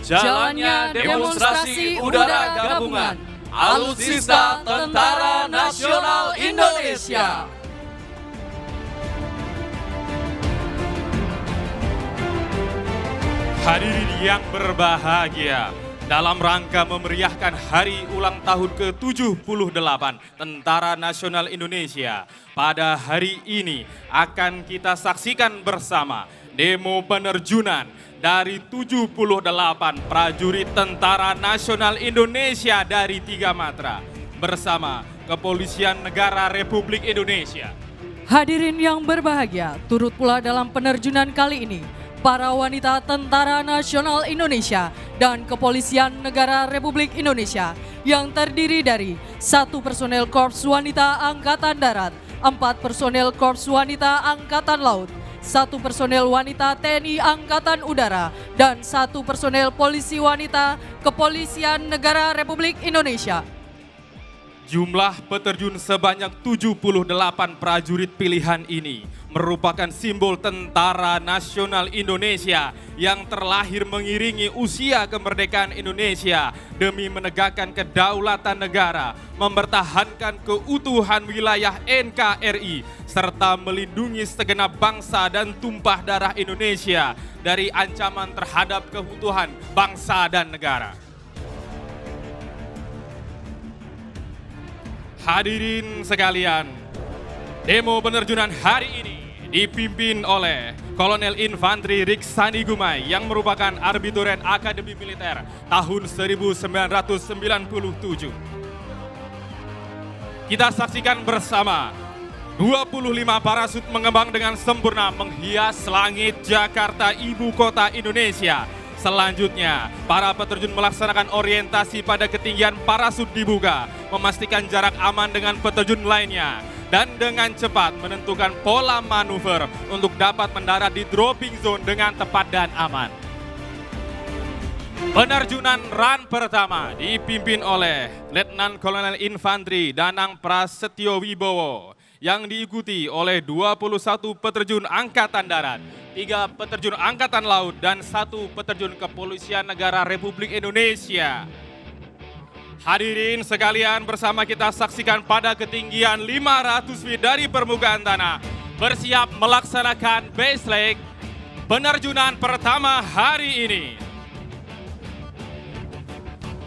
Jalannya demonstrasi udara gabungan Alutsista Tentara Nasional Indonesia. Hadirin yang berbahagia, dalam rangka memeriahkan hari ulang tahun ke-78 Tentara Nasional Indonesia, pada hari ini akan kita saksikan bersama demo penerjunan dari 78 prajurit Tentara Nasional Indonesia dari 3 matra bersama Kepolisian Negara Republik Indonesia. Hadirin yang berbahagia, turut pula dalam penerjunan kali ini para wanita Tentara Nasional Indonesia dan Kepolisian Negara Republik Indonesia yang terdiri dari 1 personel Korps Wanita Angkatan Darat, 4 personel Korps Wanita Angkatan Laut, 1 personel wanita TNI Angkatan Udara, dan 1 personel polisi wanita Kepolisian Negara Republik Indonesia. Jumlah peterjun sebanyak 78 prajurit pilihan ini merupakan simbol Tentara Nasional Indonesia yang terlahir mengiringi usia kemerdekaan Indonesia demi menegakkan kedaulatan negara, mempertahankan keutuhan wilayah NKRI, serta melindungi segenap bangsa dan tumpah darah Indonesia dari ancaman terhadap keutuhan bangsa dan negara. Hadirin sekalian, demo penerjunan hari ini dipimpin oleh Kolonel Infantri Riksandi Gumai yang merupakan Arbituren Akademi Militer tahun 1997. Kita saksikan bersama 25 parasut mengembang dengan sempurna menghias langit Jakarta, ibu kota Indonesia. Selanjutnya, para peterjun melaksanakan orientasi pada ketinggian parasut dibuka, memastikan jarak aman dengan peterjun lainnya, dan dengan cepat menentukan pola manuver untuk dapat mendarat di dropping zone dengan tepat dan aman. Penerjunan run pertama dipimpin oleh Letnan Kolonel Infantri Danang Prasetyo Wibowo yang diikuti oleh 21 peterjun Angkatan Darat, 3 peterjun Angkatan Laut, dan 1 peterjun Kepolisian Negara Republik Indonesia. Hadirin sekalian, bersama kita saksikan pada ketinggian 500 feet dari permukaan tanah, bersiap melaksanakan base leg penerjunan pertama hari ini.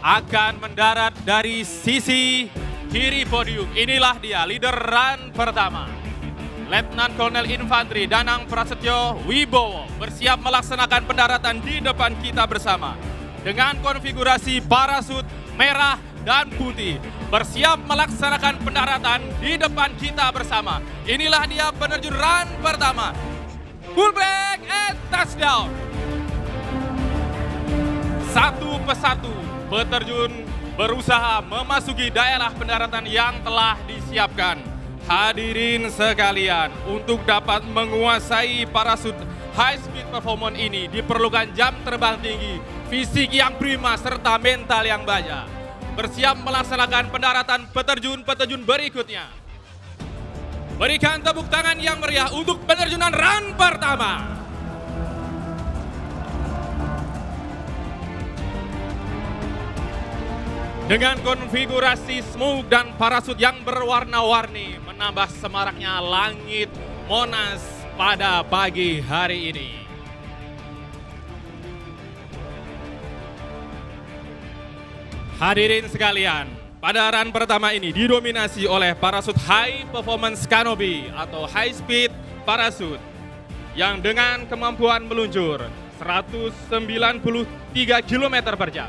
Akan mendarat dari sisi kiri podium. Inilah dia leader run pertama, Letnan Kolonel Infantri Danang Prasetyo Wibowo, bersiap melaksanakan pendaratan di depan kita bersama dengan konfigurasi parasut merah dan putih, bersiap melaksanakan pendaratan di depan kita bersama. Inilah dia penerjun run pertama, full back and touchdown. Satu persatu peterjun berusaha memasuki daerah pendaratan yang telah disiapkan. Hadirin sekalian, untuk dapat menguasai parasut high speed performance ini diperlukan jam terbang tinggi, fisik yang prima, serta mental yang banyak. Bersiap melaksanakan pendaratan peterjun-peterjun berikutnya. Berikan tepuk tangan yang meriah untuk penerjunan run pertama. Dengan konfigurasi smoke dan parasut yang berwarna-warni, menambah semaraknya langit Monas pada pagi hari ini. Hadirin sekalian, pada run pertama ini didominasi oleh parasut high performance canopy atau high speed parasut yang dengan kemampuan meluncur 193 km per jam.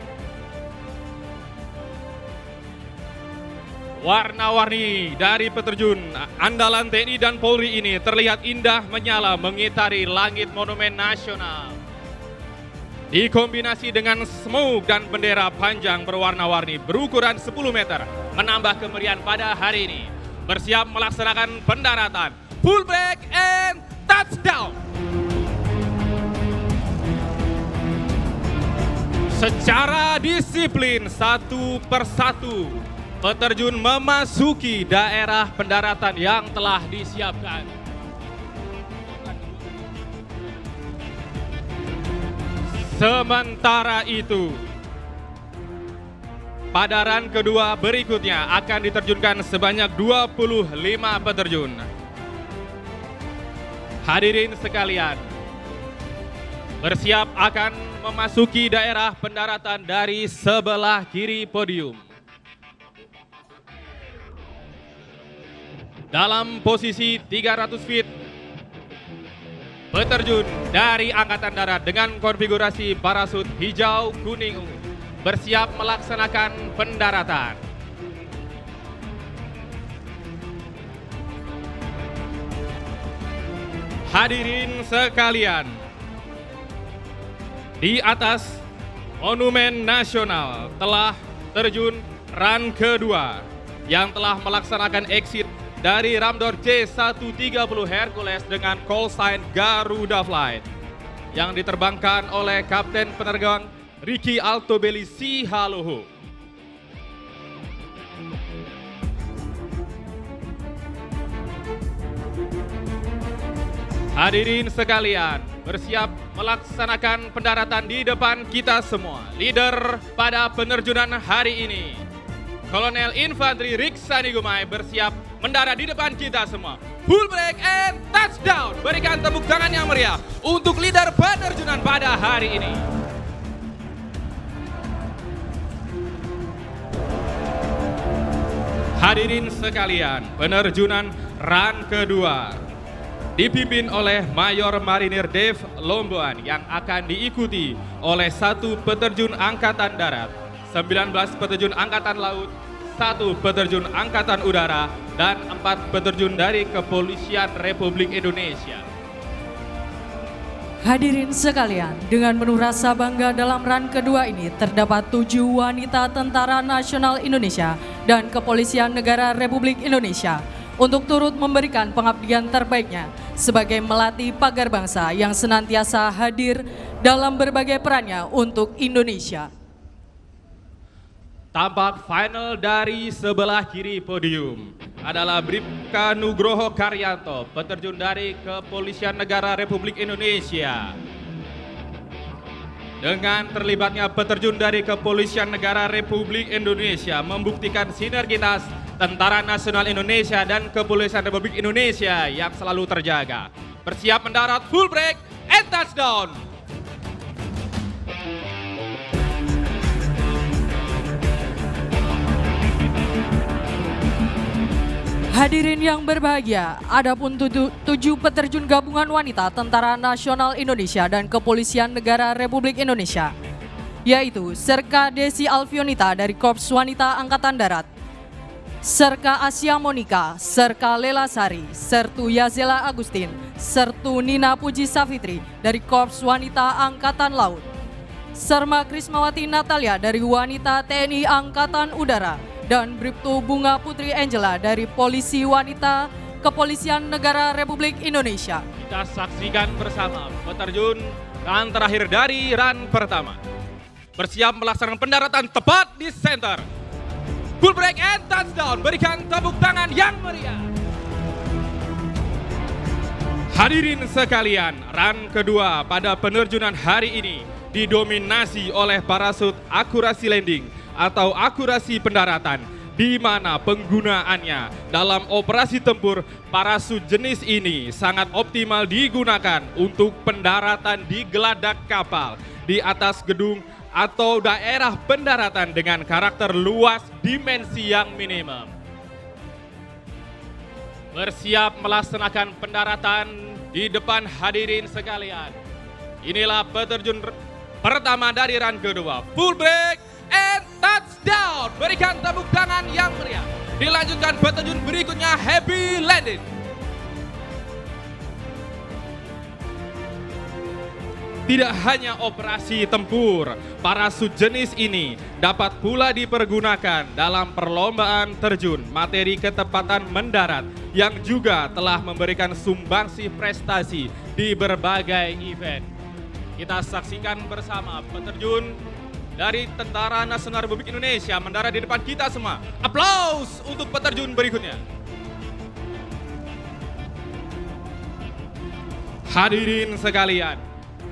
Warna-warni dari peterjun andalan TNI dan Polri ini terlihat indah menyala mengitari langit Monumen Nasional. Dikombinasi dengan smoke dan bendera panjang berwarna-warni berukuran 10 meter, menambah kemeriahan pada hari ini. Bersiap melaksanakan pendaratan, full back and touchdown. Secara disiplin satu persatu, peterjun memasuki daerah pendaratan yang telah disiapkan. Sementara itu, pada run kedua berikutnya akan diterjunkan sebanyak 25 peterjun. Hadirin sekalian, bersiap akan memasuki daerah pendaratan dari sebelah kiri podium. Dalam posisi 300 feet, peterjun dari Angkatan Darat dengan konfigurasi parasut hijau, kuning, ungu bersiap melaksanakan pendaratan. Hadirin sekalian, di atas Monumen Nasional telah terjun run kedua yang telah melaksanakan exit dari Ramdor C-130 Hercules dengan call sign Garuda Flight yang diterbangkan oleh Kapten Penerbang Ricky Altobelli Sihaloho. Hadirin sekalian, bersiap melaksanakan pendaratan di depan kita semua. Leader pada penerjunan hari ini, Kolonel Infantri Riksani Gumai bersiap mendarat di depan kita semua. Full break and touchdown. Berikan tepuk tangan yang meriah untuk leader penerjunan pada hari ini. Hadirin sekalian, penerjunan run kedua dipimpin oleh Mayor Marinir Dave Lomboan yang akan diikuti oleh 1 peterjun Angkatan Darat, 19 peterjun Angkatan Laut, 1 peterjun Angkatan Udara, dan 4 peterjun dari Kepolisian Republik Indonesia. Hadirin sekalian, dengan penuh rasa bangga dalam run kedua ini terdapat 7 wanita Tentara Nasional Indonesia dan Kepolisian Negara Republik Indonesia untuk turut memberikan pengabdian terbaiknya sebagai melati pagar bangsa yang senantiasa hadir dalam berbagai perannya untuk Indonesia. Tampak final dari sebelah kiri podium adalah Bribka Nugroho Karyanto, peterjun dari Kepolisian Negara Republik Indonesia. Dengan terlibatnya peterjun dari Kepolisian Negara Republik Indonesia membuktikan sinergitas Tentara Nasional Indonesia dan Kepolisian Republik Indonesia yang selalu terjaga. Bersiap mendarat, full break and touchdown. Hadirin yang berbahagia, adapun 7 peterjun gabungan wanita Tentara Nasional Indonesia dan Kepolisian Negara Republik Indonesia, yaitu Serka Desi Alfionita dari Korps Wanita Angkatan Darat, Serka Asia Monika, Serka Lela Sari, Sertu Yazela Agustin, Sertu Nina Puji Safitri dari Korps Wanita Angkatan Laut, Serma Krismawati Natalia dari Wanita TNI Angkatan Udara, dan Bribtu Bunga Putri Angela dari Polisi Wanita Kepolisian Negara Republik Indonesia. Kita saksikan bersama peterjun run terakhir dari run pertama. Bersiap melaksanakan pendaratan tepat di center. Full break and touchdown. Berikan tepuk tangan yang meriah. Hadirin sekalian, run kedua pada penerjunan hari ini didominasi oleh parasut akurasi landing atau akurasi pendaratan, di mana penggunaannya dalam operasi tempur parasut jenis ini sangat optimal digunakan untuk pendaratan di geladak kapal, di atas gedung atau daerah pendaratan dengan karakter luas dimensi yang minimum. Bersiap melaksanakan pendaratan di depan hadirin sekalian. Inilah peterjun pertama dari run kedua. Full break and touchdown. Berikan tepuk tangan yang meriah. Dilanjutkan peterjun berikutnya, happy landing. Tidak hanya operasi tempur, parasut jenis ini dapat pula dipergunakan dalam perlombaan terjun materi ketepatan mendarat yang juga telah memberikan sumbangsi prestasi di berbagai event. Kita saksikan bersama peterjun dari Tentara Nasional Republik Indonesia mendarat di depan kita semua. Aplaus untuk peterjun berikutnya. Hadirin sekalian,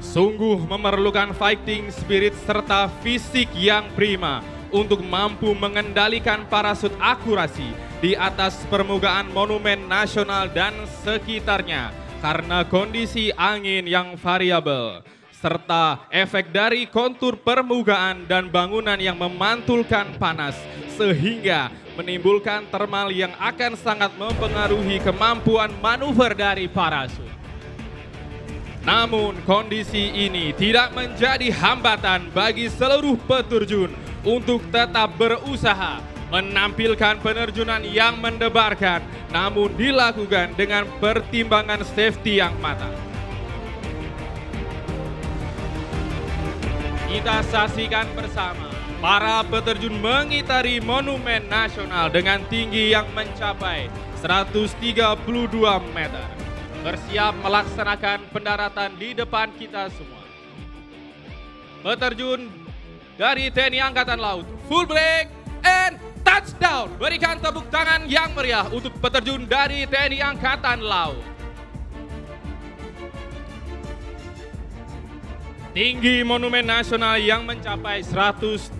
Sungguh memerlukan fighting spirit serta fisik yang prima untuk mampu mengendalikan parasut akurasi di atas permukaan Monumen Nasional dan sekitarnya karena kondisi angin yang variabel serta efek dari kontur permukaan dan bangunan yang memantulkan panas sehingga menimbulkan thermal yang akan sangat mempengaruhi kemampuan manuver dari parasut. Namun kondisi ini tidak menjadi hambatan bagi seluruh peterjun untuk tetap berusaha menampilkan penerjunan yang mendebarkan namun dilakukan dengan pertimbangan safety yang matang. Kita saksikan bersama para peterjun mengitari Monumen Nasional dengan tinggi yang mencapai 132 meter. Bersiap melaksanakan pendaratan di depan kita semua. Peterjun dari TNI Angkatan Laut, full break and touchdown. Berikan tepuk tangan yang meriah untuk peterjun dari TNI Angkatan Laut. Tinggi Monumen Nasional yang mencapai 132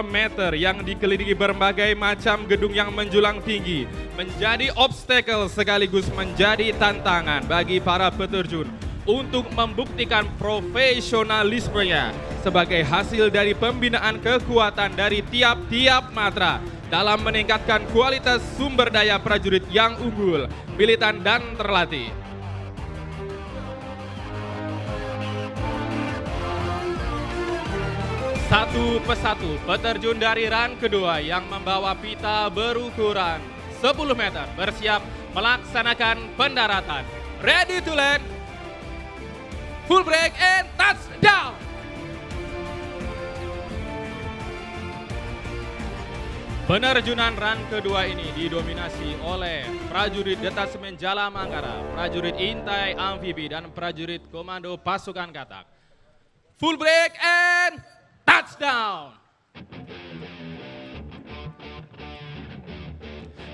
meter yang dikelilingi berbagai macam gedung yang menjulang tinggi menjadi obstacle sekaligus menjadi tantangan bagi para peterjun untuk membuktikan profesionalismenya sebagai hasil dari pembinaan kekuatan dari tiap-tiap matra dalam meningkatkan kualitas sumber daya prajurit yang unggul, militan dan terlatih. Satu persatu peterjun dari run kedua yang membawa pita berukuran 10 meter bersiap melaksanakan pendaratan. Ready to land, full break and touchdown. Penerjunan run kedua ini didominasi oleh prajurit Detasemen Jala Mangkara, prajurit Intai Amfibi dan prajurit Komando Pasukan Katak. Full break and touchdown.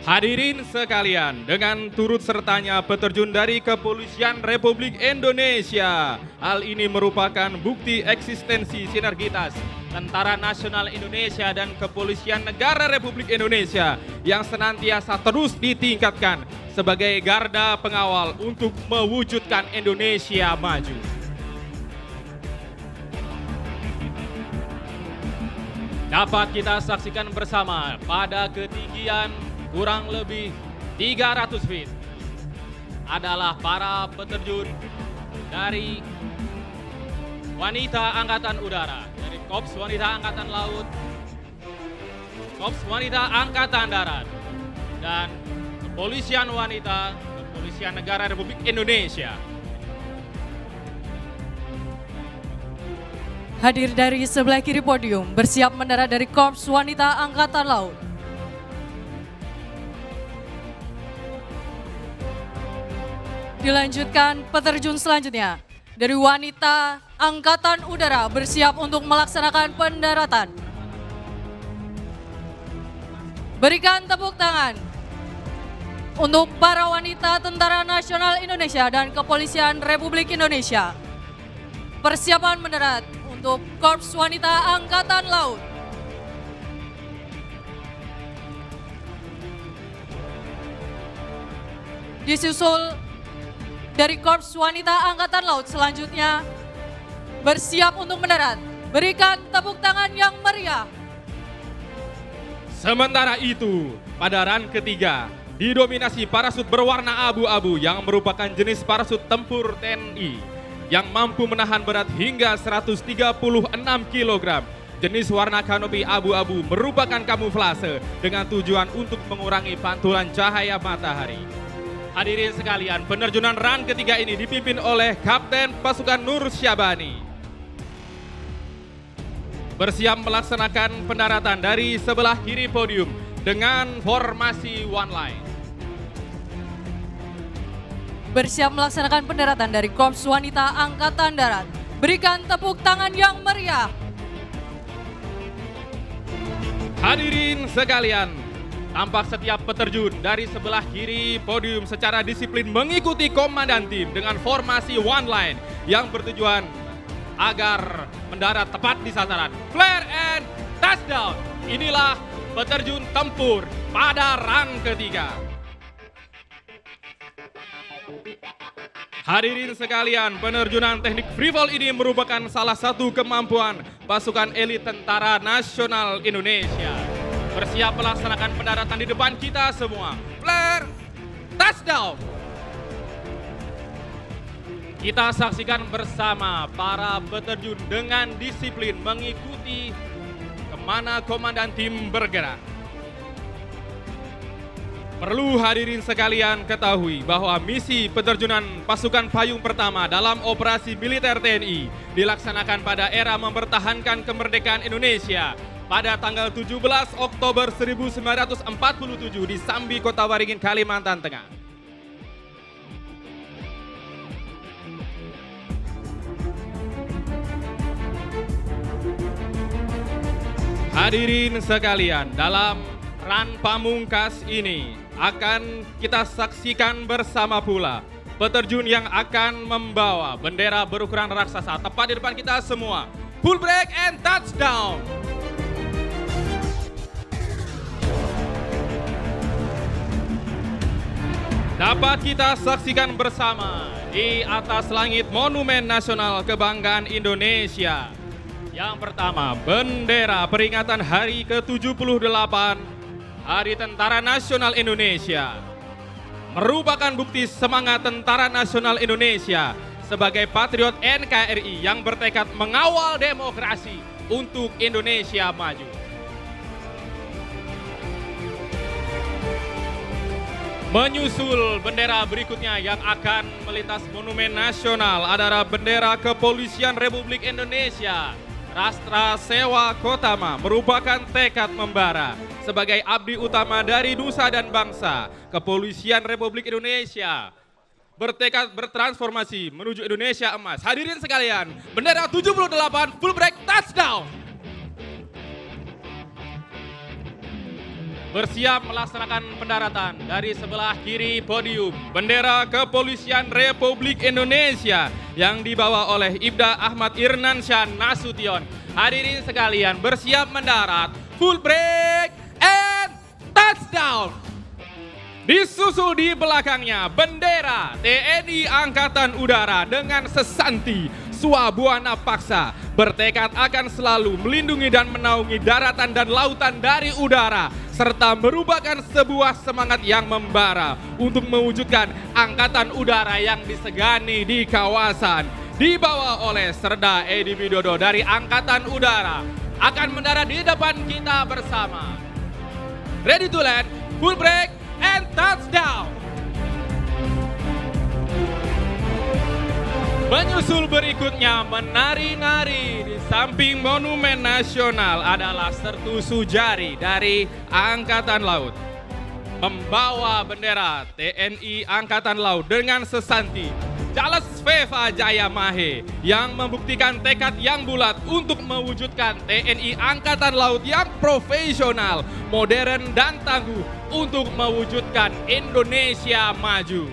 Hadirin sekalian, dengan turut sertanya peterjun dari Kepolisian Republik Indonesia. Hal ini merupakan bukti eksistensi sinergitas Tentara Nasional Indonesia dan Kepolisian Negara Republik Indonesia yang senantiasa terus ditingkatkan sebagai garda pengawal untuk mewujudkan Indonesia maju. Dapat kita saksikan bersama pada ketinggian kurang lebih 300 feet adalah para peterjun dari wanita Angkatan Udara, dari Korps Wanita Angkatan Laut, Korps Wanita Angkatan Darat, dan Kepolisian Wanita, Kepolisian Negara Republik Indonesia. Hadir dari sebelah kiri podium, bersiap mendarat dari Korps Wanita Angkatan Laut. Dilanjutkan peterjun selanjutnya dari Wanita Angkatan Udara bersiap untuk melaksanakan pendaratan. Berikan tepuk tangan untuk para wanita Tentara Nasional Indonesia dan Kepolisian Republik Indonesia. Persiapan mendarat untuk Korps Wanita Angkatan Laut. Disusul dari Korps Wanita Angkatan Laut selanjutnya bersiap untuk mendarat. Berikan tepuk tangan yang meriah. Sementara itu, pada run ketiga didominasi parasut berwarna abu-abu yang merupakan jenis parasut tempur TNI yang mampu menahan berat hingga 136 kg. Jenis warna kanopi abu-abu merupakan kamuflase dengan tujuan untuk mengurangi pantulan cahaya matahari. Hadirin sekalian, penerjunan run ketiga ini dipimpin oleh Kapten Pasukan Nur Syabani. Bersiap melaksanakan pendaratan dari sebelah kiri podium dengan formasi one line. Bersiap melaksanakan pendaratan dari Korps Wanita Angkatan Darat. Berikan tepuk tangan yang meriah. Hadirin sekalian, Tampak setiap peterjun dari sebelah kiri podium secara disiplin mengikuti komandan tim dengan formasi one line yang bertujuan agar mendarat tepat di sasaran. Flare and touchdown. Inilah peterjun tempur pada run ketiga. Hadirin sekalian, penerjunan teknik free fall ini merupakan salah satu kemampuan pasukan elit Tentara Nasional Indonesia. Bersiap melaksanakan pendaratan di depan kita semua. Flare, touchdown. Kita saksikan bersama para peterjun dengan disiplin mengikuti kemana komandan tim bergerak. Perlu hadirin sekalian ketahui bahwa misi peterjunan pasukan payung pertama dalam operasi militer TNI dilaksanakan pada era mempertahankan kemerdekaan Indonesia pada tanggal 17 Oktober 1947 di Sambi, Kota Waringin, Kalimantan Tengah. Hadirin sekalian, dalam run pamungkas ini akan kita saksikan bersama pula peterjun yang akan membawa bendera berukuran raksasa tepat di depan kita semua. Full break and touchdown. Dapat kita saksikan bersama di atas langit Monumen Nasional Kebanggaan Indonesia. Yang pertama, bendera peringatan hari ke-78 Hari Tentara Nasional Indonesia. Merupakan bukti semangat Tentara Nasional Indonesia sebagai patriot NKRI yang bertekad mengawal demokrasi untuk Indonesia maju. Menyusul bendera berikutnya yang akan melintas Monumen Nasional adalah bendera Kepolisian Republik Indonesia. Rastra Sewa Kotama merupakan tekad membara sebagai abdi utama dari nusa dan bangsa. Kepolisian Republik Indonesia bertekad bertransformasi menuju Indonesia emas. Hadirin sekalian, bendera 78 full break touchdown. Bersiap melaksanakan pendaratan dari sebelah kiri podium bendera Kepolisian Republik Indonesia yang dibawa oleh Ibda Ahmad Irnansyah Nasution. Hadirin sekalian, bersiap mendarat, full break and touchdown. Disusul di belakangnya bendera TNI Angkatan Udara dengan sesanti Swabuana Paksa, bertekad akan selalu melindungi dan menaungi daratan dan lautan dari udara, serta merupakan sebuah semangat yang membara untuk mewujudkan angkatan udara yang disegani di kawasan. Dibawa oleh Serda Edi Widodo dari Angkatan Udara, akan mendarat di depan kita bersama. Ready to land, full break and touchdown. Menyusul berikutnya menari-nari di samping Monumen Nasional adalah Sertu Sujari dari Angkatan Laut. Membawa bendera TNI Angkatan Laut dengan sesanti Jales Veva Jaya Mahe yang membuktikan tekad yang bulat untuk mewujudkan TNI Angkatan Laut yang profesional, modern dan tangguh untuk mewujudkan Indonesia maju.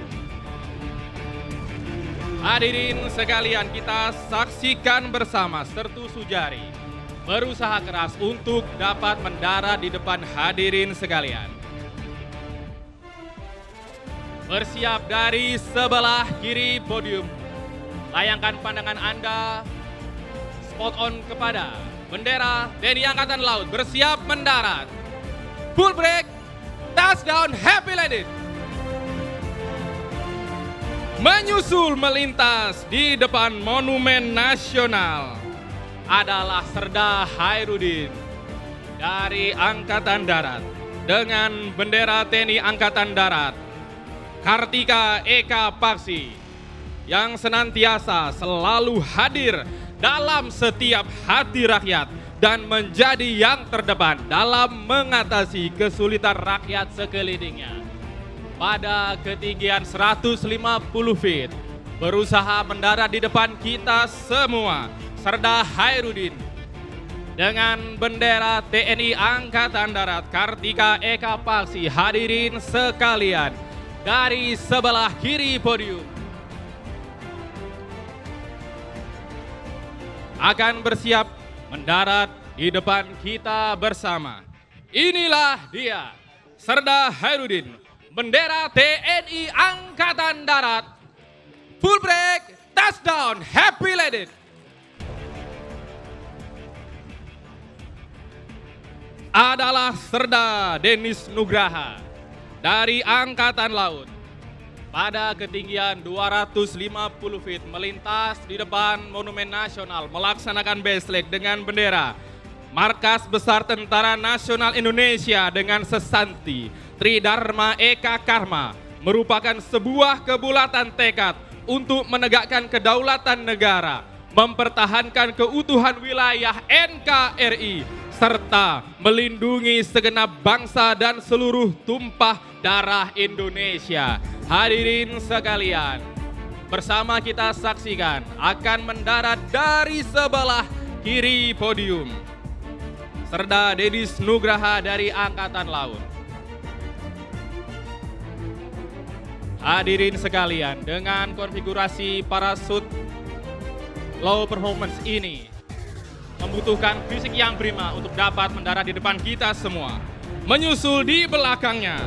Hadirin sekalian, kita saksikan bersama Sertu Sujari berusaha keras untuk dapat mendarat di depan hadirin sekalian. Bersiap dari sebelah kiri podium. Layangkan pandangan Anda spot on kepada bendera TNI Angkatan Laut, bersiap mendarat. Full break, touchdown, happy landing. Menyusul melintas di depan Monumen Nasional adalah Serda Hairudin dari Angkatan Darat dengan bendera TNI Angkatan Darat. Kartika Eka Paksi yang senantiasa selalu hadir dalam setiap hati rakyat dan menjadi yang terdepan dalam mengatasi kesulitan rakyat sekelilingnya. Pada ketinggian 150 feet, berusaha mendarat di depan kita semua, Serda Hairudin dengan bendera TNI Angkatan Darat Kartika Eka Paksi. Hadirin sekalian, dari sebelah kiri podium akan bersiap mendarat di depan kita bersama. Inilah dia, Serda Hairudin, bendera TNI Angkatan Darat. Full break, touchdown, happy landed. Adalah Serda Denis Nugraha dari Angkatan Laut pada ketinggian 250 feet melintas di depan Monumen Nasional melaksanakan baseleg dengan bendera Markas Besar Tentara Nasional Indonesia dengan sesanti Tridharma Eka Karma, merupakan sebuah kebulatan tekad untuk menegakkan kedaulatan negara, mempertahankan keutuhan wilayah NKRI, serta melindungi segenap bangsa dan seluruh tumpah darah Indonesia. Hadirin sekalian, bersama kita saksikan akan mendarat dari sebelah kiri podium Serda Denis Nugraha dari Angkatan Laut. Hadirin sekalian, dengan konfigurasi parasut low performance ini membutuhkan fisik yang prima untuk dapat mendarat di depan kita semua. Menyusul di belakangnya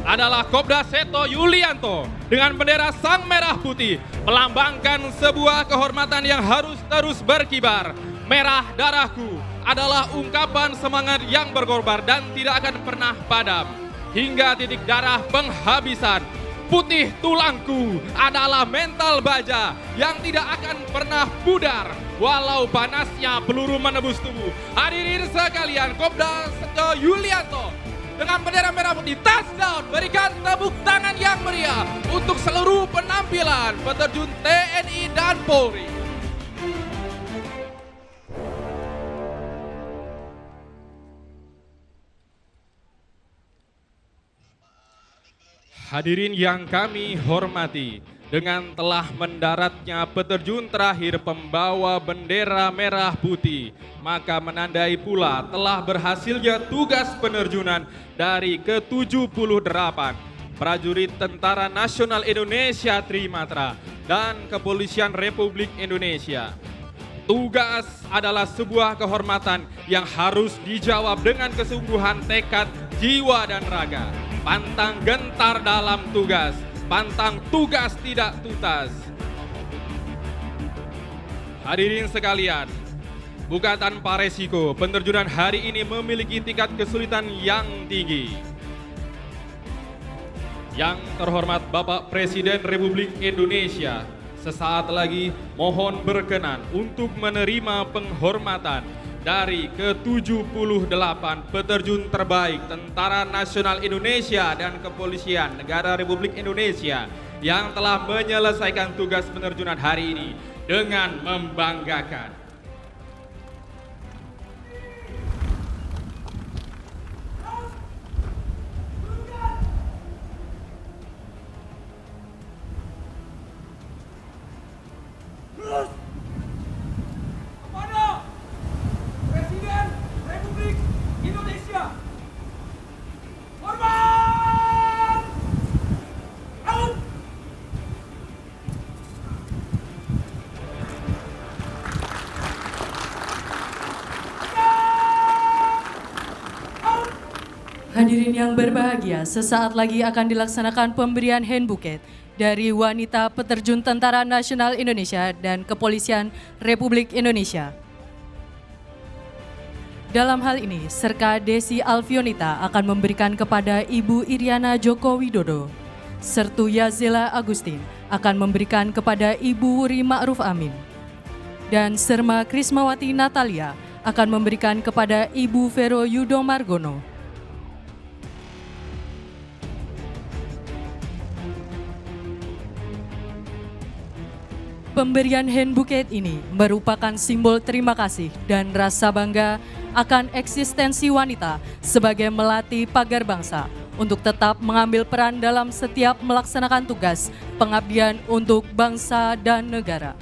adalah Kopda Seto Yulianto dengan bendera Sang Merah Putih, melambangkan sebuah kehormatan yang harus terus berkibar. Merah darahku adalah ungkapan semangat yang berkorban dan tidak akan pernah padam hingga titik darah penghabisan. Putih tulangku adalah mental baja yang tidak akan pernah pudar walau panasnya peluru menembus tubuh. Hadirin sekalian, Kopda Seto Yulianto dengan bendera merah putih, touchdown. Berikan tepuk tangan yang meriah untuk seluruh penampilan peterjun TNI dan Polri. Hadirin yang kami hormati, dengan telah mendaratnya peterjun terakhir pembawa bendera merah putih, maka menandai pula telah berhasilnya tugas penerjunan dari ke-78 prajurit Tentara Nasional Indonesia Trimatra dan Kepolisian Republik Indonesia. Tugas adalah sebuah kehormatan yang harus dijawab dengan kesungguhan, tekad, jiwa, dan raga. Pantang gentar dalam tugas, pantang tugas tidak tuntas. Hadirin sekalian, bukan tanpa resiko, penerjunan hari ini memiliki tingkat kesulitan yang tinggi. Yang terhormat Bapak Presiden Republik Indonesia, sesaat lagi mohon berkenan untuk menerima penghormatan dari ke-78 peterjun terbaik Tentara Nasional Indonesia dan Kepolisian Negara Republik Indonesia yang telah menyelesaikan tugas penerjunan hari ini dengan membanggakan. Hadirin yang berbahagia, sesaat lagi akan dilaksanakan pemberian hand bouquet dari wanita peterjun Tentara Nasional Indonesia dan Kepolisian Republik Indonesia. Dalam hal ini, Serka Desi Alfionita akan memberikan kepada Ibu Iriana Joko Widodo. Sertu Yazela Agustin akan memberikan kepada Ibu Wuri Ma'ruf Amin. Dan Serma Krismawati Natalia akan memberikan kepada Ibu Vero Yudo Margono. Pemberian hand bouquet ini merupakan simbol terima kasih dan rasa bangga akan eksistensi wanita sebagai melati pagar bangsa untuk tetap mengambil peran dalam setiap melaksanakan tugas pengabdian untuk bangsa dan negara.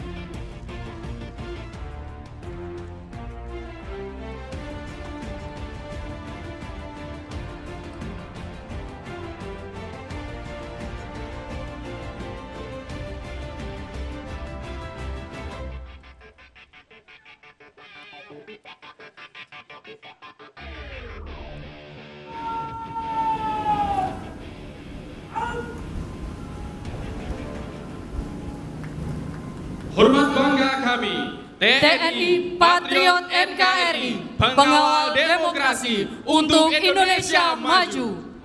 Hormat bangga kami, TNI Patriot NKRI, pengawal demokrasi untuk Indonesia maju.